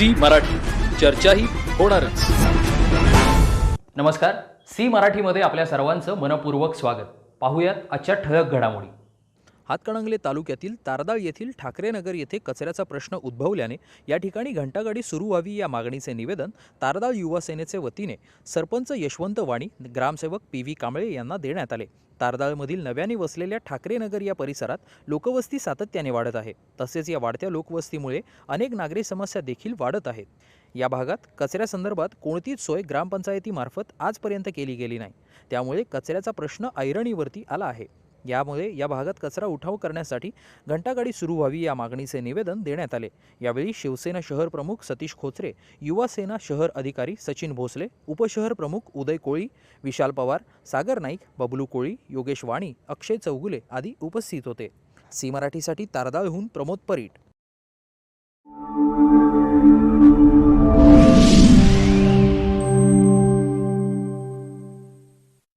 C Marathi, चर्चा ही होणारच. नमस्कार. सी मराठीमध्ये आपल्या सर्वांचं मनपूर्वक स्वागत. पाहूयात आजच्या ठळक घडामोडी. हातकणंगले तालुक्यातील तारदाळ येथील ठाकरेनगर येथे कचऱ्याचा प्रश्न उद्भवल्याने या ठिकाणी घंटागाडी सुरू व्हावी या मागणीचे निवेदन तारदाळ युवा सेनेचे वतीने सरपंच यशवंत वाणी, ग्रामसेवक PV कांबळे यांना देण्यात आले. तारदाळमधील नव्याने वसलेल्या ठाकरेनगर या परिसरात लोकवस्ती सातत्याने वाढत आहे. तसेच या वाढत्या लोकवस्तीमुळे अनेक नागरी समस्या देखील वाढत आहेत. या भागात कचऱ्यासंदर्भात कोणतीच सोय ग्रामपंचायतीमार्फत आजपर्यंत केली गेली नाही. त्यामुळे कचऱ्याचा प्रश्न ऐरणीवरती आला आहे. यामुळे या भागात कचरा उठाव करण्यासाठी घंटागाडी सुरू व्हावी या मागणीचे निवेदन देण्यात आले. यावेळी शिवसेना शहर प्रमुख सतीश खोचरे, युवा सेना शहर अधिकारी सचिन भोसले, उपशहर प्रमुख उदय कोळी, विशाल पवार, सागर नाईक, बबलू कोळी, योगेश वाणी, अक्षय चौगुले आदी उपस्थित होते. सी मराठीसाठी तारदाळहून प्रमोद परीट.